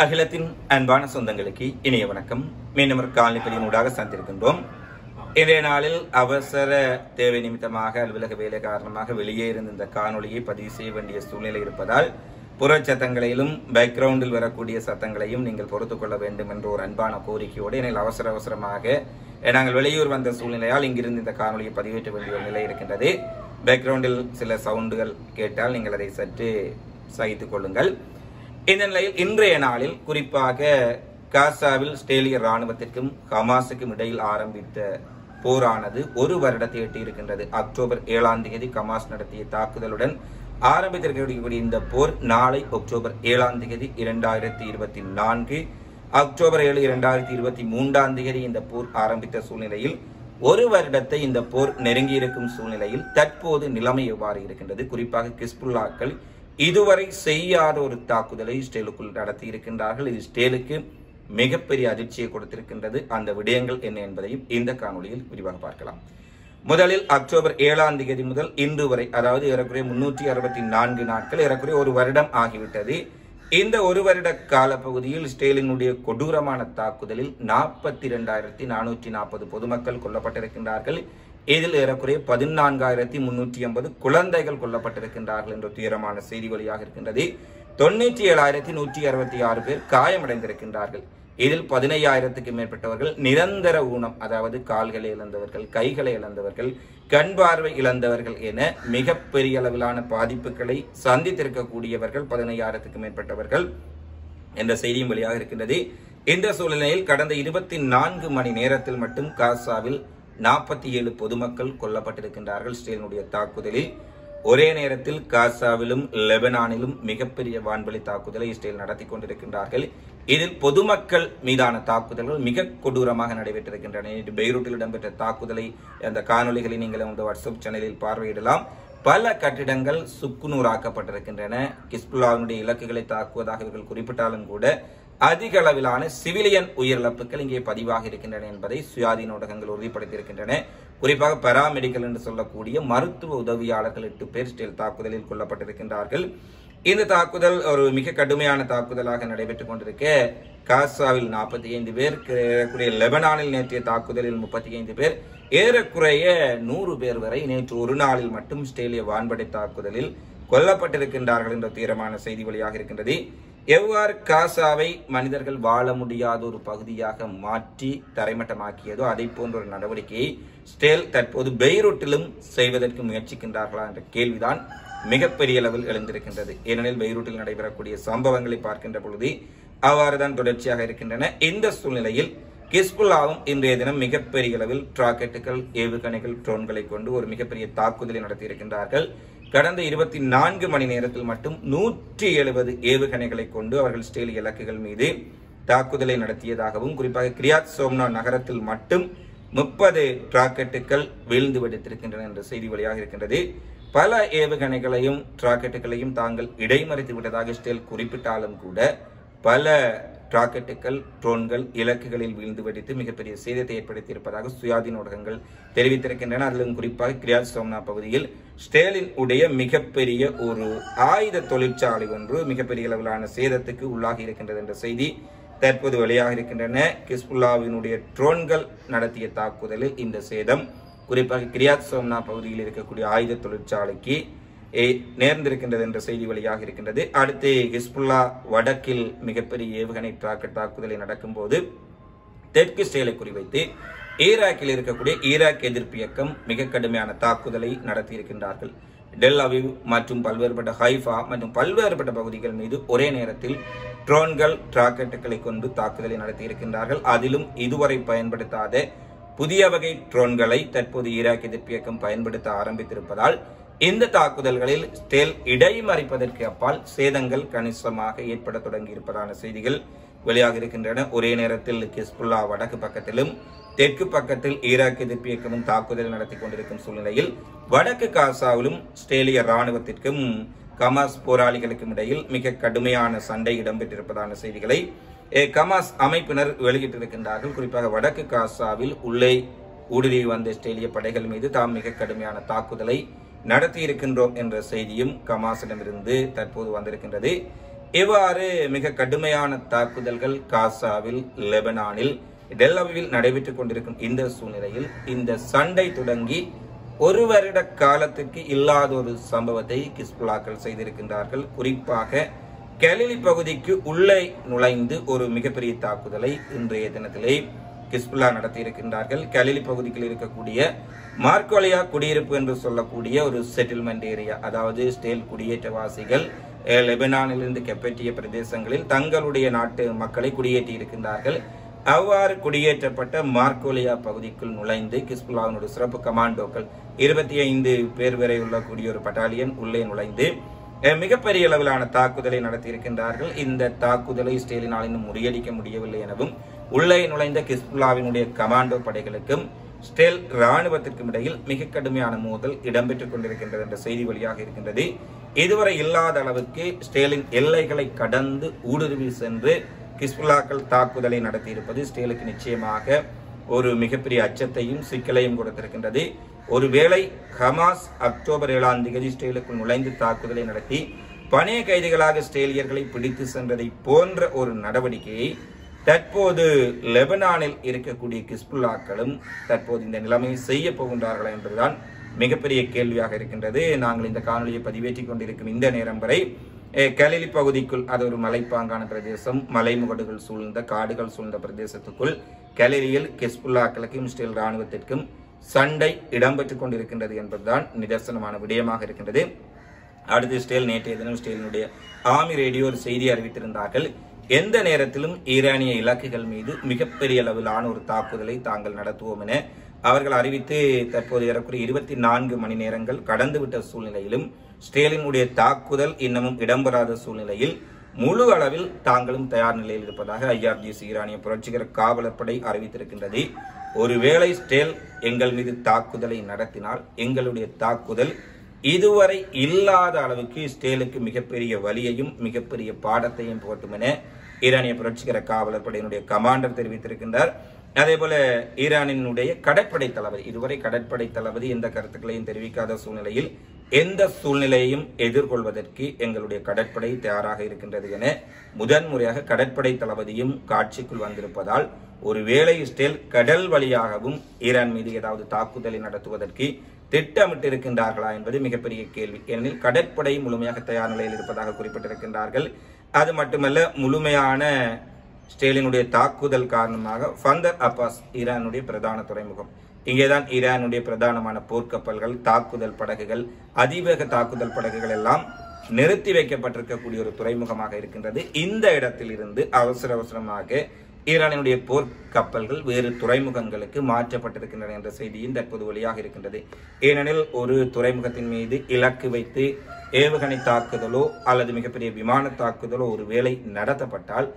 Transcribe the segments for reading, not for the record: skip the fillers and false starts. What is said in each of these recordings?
அகிலத்தின் அன்பான சொந்தங்களுக்கு இனிய வணக்கம். மீண்டும் ஒரு காலனிப்பதியினூடாக சந்திருக்கின்றோம். இன்றைய நாளில் அவசர தேவை நிமித்தமாக அலுவலக வேலை காரணமாக வெளியே இருந்த இந்த காணொலியை பதிவு செய்ய வேண்டிய சூழ்நிலை இருப்பதால் புற சத்தங்களையும் பேக்ரவுண்டில் வரக்கூடிய சத்தங்களையும் நீங்கள் பொறுத்துக் கொள்ள வேண்டும் என்ற ஒரு அன்பான கோரிக்கையோடு எனில் அவசரமாக நாங்கள் வெளியூர் வந்த சூழ்நிலையால் இங்கிருந்து இந்த காணொலியை பதிவேற்ற வேண்டிய ஒரு நிலை இருக்கின்றது. பேக்ரவுண்டில் சில சவுண்டுகள் கேட்டால் நீங்கள் அதை சற்று சகித்துக் கொள்ளுங்கள். இந்த நிலையில் இன்றைய நாளில் குறிப்பாக காசாவில் இஸ்ரேலிய ராணுவத்திற்கும் ஹமாஸுக்கும் இடையில் ஆரம்பித்த போரானது ஒரு வருடத்தை எட்டியிருக்கின்றது. அக்டோபர் 7ஆம் தேதி ஹமாஸ் நடத்திய தாக்குதலுடன் ஆரம்பித்திருக்கக்கூடிய இந்த போர் நாளை அக்டோபர் 7ஆம் தேதி 2024 அக்டோபர் 7 2023ஆம் தேதி இந்த போர் ஆரம்பித்த சூழ்நிலையில் ஒரு வருடத்தை இந்த போர் நெருங்கியிருக்கும் சூழ்நிலையில் தற்போது நிலைமை எவ்வாறு இருக்கின்றது? குறிப்பாக ஹிஸ்புல்லாக்கள் இதுவரை செய்யாத ஒரு தாக்குதலை இஸ்ரேலுக்குள் நடத்தி இருக்கின்றார்கள். இது இஸ்ரேலுக்கு மிகப்பெரிய அதிர்ச்சியை கொடுத்திருக்கின்றது. அந்த விடயங்கள் என்ன என்பதையும் இந்த காணொலியில் விரிவாக பார்க்கலாம். முதலில் அக்டோபர் 7ஆம் தேதி முதல் இன்று வரை, அதாவது ஏறக்குறைய 364 நாட்கள், ஏறக்குறைய ஒரு வருடம் ஆகிவிட்டது. இந்த ஒரு வருட காலப்பகுதியில் இஸ்ரேலினுடைய கொடூரமான தாக்குதலில் 42,440 பொதுமக்கள் கொல்லப்பட்டிருக்கின்றார்கள். இதில் ஏறக்குறைய 14,380 குழந்தைகள் கொல்லப்பட்டிருக்கின்றார்கள் என்ற துயரமான செய்தி வழியாக இருக்கின்றது. 97,166 பேர் காயமடைந்திருக்கின்றார்கள். இதில் 15,000க்கும் மேற்பட்டவர்கள் நிரந்தர ஊனம், அதாவது கால்களை இழந்தவர்கள், கைகளை இழந்தவர்கள், கண் பார்வை இழந்தவர்கள் என மிகப்பெரிய அளவிலான பாதிப்புகளை சந்தித்திருக்கக்கூடியவர்கள் 15,000க்கும் மேற்பட்டவர்கள் என்ற செய்தியும் வெளியாக இருக்கின்றது. இந்த சூழ்நிலையில் கடந்த 24 மணி நேரத்தில் மட்டும் காசாவில் 47 பொதுமக்கள் கொல்லப்பட்டிருக்கின்றார்கள். இஸ்ரேலினுடைய தாக்குதலில் ஒரே நேரத்தில் காசாவிலும் லெபனானிலும் மிகப்பெரிய வான்வெளி தாக்குதலை இஸ்ரேல் நடத்தி கொண்டிருக்கின்றார்கள். இதில் பொதுமக்கள் மீதான தாக்குதல்கள் மிக கொடூரமாக நடைபெற்றிருக்கின்றன. பெய்ரூட்டில் இடம்பெற்ற தாக்குதலை அந்த காணொலிகளை நீங்கள் இந்த வாட்ஸ்அப் சேனலில் பார்வையிடலாம். பல கட்டிடங்கள் சுக்குநூறாக்கப்பட்டிருக்கின்றன. ஹிஸ்புல்லாவினுடைய இலக்குகளை தாக்குவதாக இவர்கள் குறிப்பிட்டாலும் கூட அதிக அளவிலான சிவிலியன் உயிரிழப்புகள் இங்கே பதிவாக இருக்கின்றன என்பதை சுயாதீன ஊடகங்கள் உறுதிப்படுத்தியிருக்கின்றன. குறிப்பாக பராமெடிக்கல் என்று சொல்லக்கூடிய மருத்துவ உதவியாளர்கள் 8 பேர் இஸ்ரேல் தாக்குதலில் கொல்லப்பட்டிருக்கின்றார்கள். இந்த தாக்குதல் ஒரு மிக கடுமையான தாக்குதலாக நடைபெற்றுக் கொண்டிருக்க காசாவில் 45 பேர், ஏறக்குறைய லெபனானில் நேற்றைய தாக்குதலில் 35 பேர், ஏறக்குறைய 100 பேர் வரை நேற்று ஒரு நாளில் மட்டும் இஸ்ரேலிய வான்படை தாக்குதலில் கொல்லப்பட்டிருக்கின்றார்கள் என்ற தீரமான செய்தி வழியாக இருக்கின்றது. எவ்வாறு காசாவை மனிதர்கள் வாழ முடியாத ஒரு பகுதியாக மாற்றி தரைமட்டமாக்கியதோ அதை போன்ற ஒரு நடவடிக்கையை இஸ்ரேல் தற்போது பெய்ரூட்டிலும் செய்வதற்கு முயற்சிக்கின்றார்களா என்ற கேள்விதான் மிகப்பெரிய அளவில் எழுந்திருக்கின்றது. ஏனெனில் பெய்ரூட்டில் நடைபெறக்கூடிய சம்பவங்களை பார்க்கின்ற பொழுது அவ்வாறுதான் தொடர்ச்சியாக இருக்கின்றன. இந்த சூழ்நிலையில் ஹிஸ்புல்லாவும் இன்றைய தினம் மிகப்பெரிய அளவில் ராக்கெட்டுகள், ஏவுகணைகள், ட்ரோன்களை கொண்டு ஒரு மிகப்பெரிய தாக்குதலை நடத்தியிருக்கின்றார்கள். கடந்த 24 மணி நேரத்தில் மட்டும் 170 ஏவுகணைகளை கொண்டு அவர்கள் இஸ்ரேலிய இலக்குகள் மீது தாக்குதலை நடத்தியதாகவும், குறிப்பாக கிரியாத் சோம்னா நகரத்தில் மட்டும் 30 ராக்கெட்டுகள் வீழ்ந்து வெடித்திருக்கின்றன என்ற செய்தி வழியாக இருக்கின்றது. பல ஏவுகணைகளையும் ராக்கெட்டுகளையும் தாங்கள் இடைமறித்து விட்டதாக இஸ்ரேல் குறிப்பிட்டாலும் கூட பல ராக்கெட்டுகள், ட்ரோன்கள் இலக்குகளில் வீழ்ந்து வெடித்து மிகப்பெரிய சேதத்தை ஏற்படுத்தியிருப்பதாக சுயாதீன ஊடகங்கள் தெரிவித்திருக்கின்றன. அதிலும் குறிப்பாக கிரியாத் சோம்னா பகுதியில் இஸ்ரேலின் உடைய மிகப்பெரிய ஒரு ஆயுத தொழிற்சாலை ஒன்று மிகப்பெரிய அளவிலான சேதத்துக்கு உள்ளாகி இருக்கின்றது என்ற செய்தி தற்போது வெளியாக இருக்கின்றன. ஹிஸ்புல்லாவினுடைய ட்ரோன்கள் நடத்திய தாக்குதலில் இந்த சேதம் குறிப்பாக கிரியாத் சோம்னா பகுதியில் இருக்கக்கூடிய ஆயுத தொழிற்சாலைக்கு நேர்ந்திருக்கின்றது என்ற செய்தி வழியாக இருக்கின்றது. அடுத்து ஹிஸ்புல்லா வடக்கில் மிகப்பெரிய ஏவுகணை ராக்கெட் தாக்குதலை நடக்கும் போது தெற்கு இஸ்ரேலை குறிவைத்து ஈராக்கில் இருக்கக்கூடிய ஈராக் எதிர்ப்பு இயக்கம் மிக கடுமையான தாக்குதலை நடத்தியிருக்கின்றார்கள். டெல் அவிவ் மற்றும் பல்வேறுபட்ட ஹைஃபா மற்றும் பல்வேறுபட்ட பகுதிகள் மீது ஒரே நேரத்தில் ட்ரோன்கள், ராக்கெட்டுகளை கொண்டு தாக்குதலை நடத்தியிருக்கின்றார்கள். அதிலும் இதுவரை பயன்படுத்தாத புதிய வகை ட்ரோன்களை தற்போது ஈராக் எதிர்ப்பு இயக்கம் பயன்படுத்த ஆரம்பித்திருப்பதால் இந்த தாக்குதல்களில் இஸ்ரேல் இடைமறிப்பதற்கு அப்பால் சேதங்கள் கணிசமாக ஏற்பட தொடங்கி இருப்பதான செய்திகள் வெளியாக இருக்கின்றன. ஒரே நேரத்தில் ஹிஸ்புல்லா வடக்கு பக்கத்திலும் தெற்கு பக்கத்தில் ஈராக் எதிர்ப்பு இயக்கமும் தாக்குதல் நடத்தி கொண்டிருக்கும் சூழ்நிலையில் வடக்கு காசாவிலும் இஸ்ரேலிய ராணுவத்திற்கும் ஹமாஸ் போராளிகளுக்கும் இடையில் மிக கடுமையான சண்டை இடம்பெற்றிருப்பதான செய்திகளை ஹமாஸ் அமைப்பினர் வெளியிட்டிருக்கின்றார்கள். குறிப்பாக வடக்கு காசாவில் உள்ளே ஊடுருவி வந்த இஸ்ரேலிய படைகள் மீது தாம் மிக கடுமையான தாக்குதலை நடத்தி இருக்கின்றோம் என்ற செய்தியும் ஹமாஸிடமிருந்து தற்போது வந்திருக்கின்றது. இவ்வாறு மிக கடுமையான தாக்குதல்கள் காசாவில், லெபனானில், டெல்லவில் நடைபெற்றுக் கொண்டிருக்கும் இந்த சூழ்நிலையில் இந்த சண்டை தொடங்கி ஒரு வருட காலத்திற்கு இல்லாத ஒரு சம்பவத்தை ஹிஸ்புல்லாக்கள் செய்திருக்கின்றார்கள். குறிப்பாக கலிலி பகுதிக்கு உள்ளே நுழைந்து ஒரு மிகப்பெரிய தாக்குதலை இன்றைய தினத்திலே ஹிஸ்புல்லா நடத்தியிருக்கின்றார்கள். கலிலி பகுதியில் இருக்கக்கூடிய மார்கோலியா குடியிருப்பு என்று சொல்லக்கூடிய ஒரு செட்டில்மெண்ட் ஏரியா, அதாவது இஸ்ரேல் குடியேற்றவாசிகள் லெபனானிலிருந்து கைப்பற்றிய பிரதேசங்களில் தங்களுடைய நாட்டு மக்களை குடியேற்றி இருக்கின்றார்கள். அவ்வாறு குடியேற்றப்பட்ட மார்கோலியா பகுதிக்குள் நுழைந்து ஹிஸ்புல்லாவினுடைய சிறப்பு கமாண்டோக்கள் 25 பேர் வரை உள்ளக்கூடிய ஒரு பட்டாலியன் உள்ளே நுழைந்து மிகப்பெரிய அளவிலான தாக்குதலை நடத்தியிருக்கின்றார்கள். இந்த தாக்குதலை இஸ்ரேலினால் இன்னும் முறியடிக்க முடியவில்லை எனவும் உள்ளே நுழைந்த ஹிஸ்புல்லாவினுடைய கமாண்டோ படைகளுக்கும் இஸ்ரேல் ராணுவத்திற்கும் இடையில் மிக கடுமையான மோதல் இடம்பெற்றுக் கொண்டிருக்கின்றது என்ற செய்தி வழியாக இருக்கின்றது. இதுவரை இல்லாத அளவுக்கு இஸ்ரேலின் எல்லைகளை கடந்து ஊடுருவி சென்று ஹிஸ்புல்லாக்கள் தாக்குதலை நடத்தியிருப்பது இஸ்ரேலுக்கு நிச்சயமாக ஒரு மிகப்பெரிய அச்சத்தையும் சிக்கலையும் கொடுத்திருக்கின்றது. ஒருவேளை ஹமாஸ் அக்டோபர் 7ஆம் தேதி இஸ்ரேலுக்குள் நுழைந்து தாக்குதலை நடத்தி பணைய கைதிகளாக இஸ்ரேலியர்களை பிடித்து சென்றதை போன்ற ஒரு நடவடிக்கையை தற்போது லெபனானில் இருக்கக்கூடிய ஹிஸ்புல்லாக்களும் தற்போது இந்த நிலைமையை செய்ய போகின்றார்களா என்பதுதான் மிகப்பெரிய கேள்வியாக இருக்கின்றது. நாங்கள் இந்த காணொலியை பதிவேற்றிக் கொண்டிருக்கும் இந்த நேரம் வரை கலிலி பகுதிக்குள், அது ஒரு மலைப்பாங்கான பிரதேசம், மலைமுகடுகள் சூழ்ந்த காடுகள் சூழ்ந்த பிரதேசத்துக்குள் கலிலியில் ஹிஸ்புல்லாக்களுக்கும் இஸ்ரேல் ராணுவத்திற்கும் சண்டை இடம்பெற்றுக் கொண்டிருக்கின்றது என்பதுதான் நிதர்சனமான விடயமாக இருக்கின்றது. அடுத்து இஸ்ரேல் நேற்றைய தினம் இஸ்ரேலினுடைய ஆர்மி ரேடியோ ஒரு செய்தி அறிவித்திருந்தார்கள். எந்த நேரத்திலும் ஈரானிய இலக்குகள் மீது மிகப்பெரிய அளவிலான ஒரு தாக்குதலை தாங்கள் நடத்துவோம் என அவர்கள் அறிவித்து தற்போது ஏறக்குறைய 24 மணி நேரங்கள் கடந்துவிட்ட சூழ்நிலையிலும் இஸ்ரேலினுடைய தாக்குதல் இன்னமும் இடம்பெறாத சூழ்நிலையில் முழு அளவில் தாங்களும் தயார் நிலையில் இருப்பதாக IRGC ஈரானிய புரட்சிகர காவலர் படை அறிவித்திருக்கின்றது. ஒருவேளை இஸ்ரேல் எங்கள் மீது தாக்குதலை நடத்தினால் எங்களுடைய தாக்குதல் இதுவரை இல்லாத அளவுக்கு இஸ்ரேலுக்கு மிகப்பெரிய வலியையும் மிகப்பெரிய பாடத்தையும் போட்டும் என ஈரானிய புரட்சிகர காவலர் படையினுடைய கமாண்டர் தெரிவித்திருக்கின்றார். அதே போல ஈரானினுடைய கடற்படை தளபதி, இதுவரை கடற்படை தளபதி எந்த கருத்துக்களையும் தெரிவிக்காத சூழ்நிலையில் எந்த சூழ்நிலையையும் எதிர்கொள்வதற்கு எங்களுடைய கடற்படை தயாராக இருக்கின்றது என முதன்முறையாக கடற்படை தளபதியும் காட்சிக்குள் வந்திருப்பதால் ஒருவேளை இஸ்ரேல் கடல் வழியாகவும் ஈரான் மீது ஏதாவது தாக்குதலை நடத்துவதற்கு திட்டமிட்டிருக்கின்றார்களா என்பது மிகப்பெரிய கேள்வி. ஏனெனில் கடற்படை முழுமையாக தயார் நிலையில் இருப்பதாக குறிப்பிட்டிருக்கின்றார்கள். அது மட்டுமல்ல, முழுமையான இஸ்ரேலினுடைய தாக்குதல் காரணமாக பந்தர் அப்பாஸ் ஈரானுடைய பிரதான துறைமுகம், இங்கேதான் ஈரானுடைய பிரதானமான போர்க்கப்பல்கள், தாக்குதல் படகுகள், அதிவேக தாக்குதல் படகுகள் எல்லாம் நிறுத்தி வைக்கப்பட்டிருக்கக்கூடிய ஒரு துறைமுகமாக இருக்கின்றது. இந்த இடத்தில் இருந்து அவசர அவசரமாக ஈரானுடைய போர்க்கப்பல்கள் வேறு துறைமுகங்களுக்கு மாற்றப்பட்டிருக்கின்றன என்ற செய்தியும் தற்போது வெளியாக இருக்கின்றது. ஏனெனில் ஒரு துறைமுகத்தின் மீது இலக்கு வைத்து ஏவுகணை தாக்குதலோ அல்லது மிகப்பெரிய விமான தாக்குதலோ ஒரு வேளை நடத்தப்பட்டால்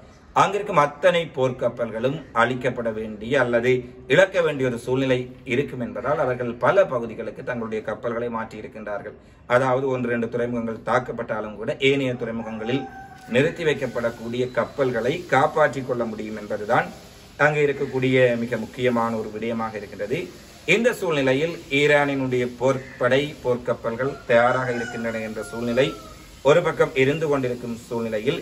அங்கிருக்கும் அத்தனை போர்க்கப்பல்களும் அழிக்கப்பட வேண்டிய அல்லது இழக்க வேண்டிய ஒரு சூழ்நிலை இருக்கும் என்பதால் அவர்கள் பல பகுதிகளுக்கு தங்களுடைய கப்பல்களை மாற்றி இருக்கின்றார்கள். அதாவது 1-2 துறைமுகங்கள் தாக்கப்பட்டாலும் கூட ஏனைய துறைமுகங்களில் நிறுத்தி வைக்கப்படக்கூடிய கப்பல்களை காப்பாற்றிக் கொள்ள முடியும் என்பதுதான் அங்கு இருக்கக்கூடிய மிக முக்கியமான ஒரு விடயமாக இருக்கின்றது. இந்த சூழ்நிலையில் ஈரானினுடைய போர்க்கப்பல்கள் தயாராக இருக்கின்றன என்ற சூழ்நிலை ஒரு பக்கம் இருந்து கொண்டிருக்கும் சூழ்நிலையில்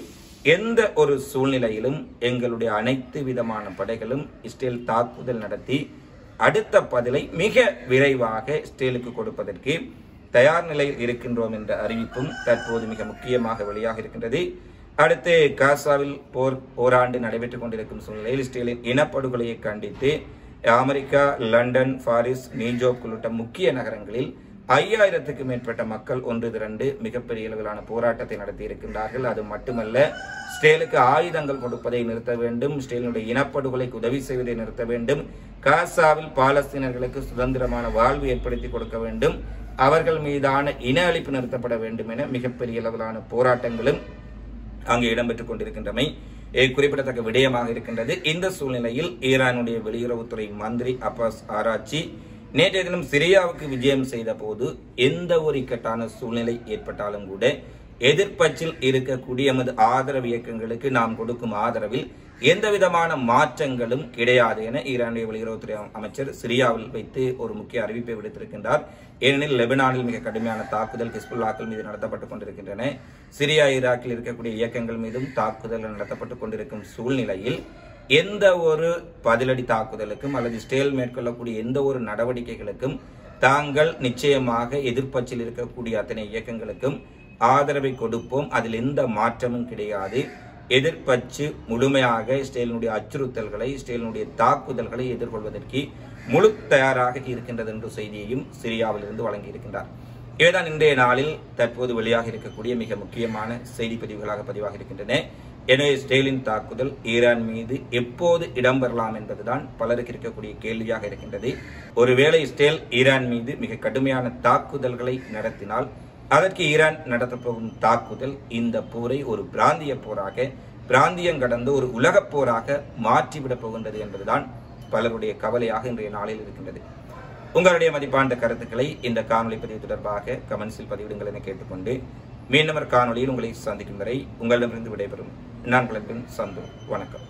எந்த ஒரு சூழ்நிலையிலும் எங்களுடைய அனைத்து விதமான படைகளும் இஸ்ரேல் தாக்குதல் நடத்தி அடுத்த பதிலை மிக விரைவாக இஸ்ரேலுக்கு கொடுப்பதற்கு தயார் நிலையில் இருக்கின்றோம் என்ற அறிவிப்பும் தற்போது மிக முக்கியமாக வெளியாக இருக்கின்றது. அடுத்து காசாவில் போராண்டு நடைபெற்றுக் கொண்டிருக்கும் சூழ்நிலையில் இஸ்ரேலின் இனப்படுகொலையை கண்டித்து அமெரிக்கா, லண்டன், பாரிஸ், நியூயார்க் உள்ளிட்ட முக்கிய நகரங்களில் 5000க்கும் மேற்பட்ட மக்கள் ஒன்று திரண்டு மிகப்பெரிய அளவிலான போராட்டத்தை நடத்தி இருக்கின்றார்கள். அது மட்டுமல்ல, இஸ்ரேலுக்கு ஆயுதங்கள் கொடுப்பதை நிறுத்த வேண்டும், இஸ்ரேலினுடைய இனப்படுகொலைக்கு உதவி செய்வதை நிறுத்த வேண்டும், காசாவில் பாலஸ்தீனர்களுக்கு சுதந்திரமான வாழ்வு ஏற்படுத்தி கொடுக்க வேண்டும், அவர்கள் மீதான இன அழிப்பு நிறுத்தப்பட வேண்டும் என மிகப்பெரிய அளவிலான போராட்டங்களும் அங்கு இடம்பெற்றுக் கொண்டிருக்கின்றமை குறிப்பிடத்தக்க விடயமாக இருக்கின்றது. இந்த சூழ்நிலையில் ஈரானுடைய வெளியுறவுத்துறை மந்திரி அப்பாஸ் ஆராச்சி நேற்றைய தினம் சிரியாவுக்கு விஜயம் செய்த போது எந்த ஒரு இக்கட்டான சூழ்நிலை ஏற்பட்டாலும் கூட எதிர்ப்பச்சில் இருக்கக்கூடிய எமது ஆதரவு இயக்கங்களுக்கு நாம் கொடுக்கும் ஆதரவில் எந்த விதமான மாற்றங்களும் கிடையாது என ஈரானுடைய வெளியுறவுத்துறை அமைச்சர் சிரியாவில் வைத்து ஒரு முக்கிய அறிவிப்பை விடுத்திருக்கின்றார். ஏனெனில் லெபனானில் மிக கடுமையான தாக்குதல் ஹிஸ்புல்லாக்கள் மீது நடத்தப்பட்டுக் கொண்டிருக்கின்றன. சிரியா ஈராக்கில் இருக்கக்கூடிய இயக்கங்கள் மீதும் தாக்குதல் நடத்தப்பட்டுக் கொண்டிருக்கும் சூழ்நிலையில் எந்த ஒரு பதிலடி தாக்குதலுக்கும் அல்லது இஸ்ரேல் மேற்கொள்ளக்கூடிய எந்த ஒரு நடவடிக்கைகளுக்கும் தாங்கள் நிச்சயமாக எதிர்ப்பச்சில் இருக்கக்கூடிய அத்தனை இயக்கங்களுக்கும் ஆதரவை கொடுப்போம். அதில் எந்த மாற்றமும் கிடையாது. எதிர்ப்பச்சு முழுமையாக இஸ்ரேலினுடைய அச்சுறுத்தல்களை இஸ்ரேலினுடைய தாக்குதல்களை எதிர்கொள்வதற்கு முழு தயாராக இருக்கின்றது என்ற செய்தியையும் சிரியாவில் இருந்து வழங்கியிருக்கின்றார். இவைதான் இன்றைய நாளில் தற்போது வெளியாக இருக்கக்கூடிய மிக முக்கியமான செய்தி பதிவுகளாக பதிவாக இருக்கின்றன. எனவே இஸ்ரேலின் தாக்குதல் ஈரான் மீது எப்போது இடம்பெறலாம் என்பதுதான் பலருக்கு இருக்கக்கூடிய கேள்வியாக இருக்கின்றது. ஒருவேளை இஸ்ரேல் ஈரான் மீது மிக கடுமையான தாக்குதல்களை நடத்தினால் அதற்கு ஈரான் நடத்தப்போகும் தாக்குதல் இந்த போரை ஒரு பிராந்திய போராக, பிராந்தியம் கடந்த ஒரு உலகப் போராக மாற்றிவிடப் போகின்றது என்பதுதான் பலருடைய கவலையாக இன்றைய நாளில் இருக்கின்றது. உங்களுடைய மதிப்பான கருத்துக்களை இந்த காணொலி பதிவு தொடர்பாக கமெண்ட்ஸில் பதிவிடுங்கள் என கேட்டுக்கொண்டு மீண்டும் காணொலியில் உங்களை சந்திக்கும் வரை உங்களிடமிருந்து விடைபெறும் நான் சந்து. வணக்கம்.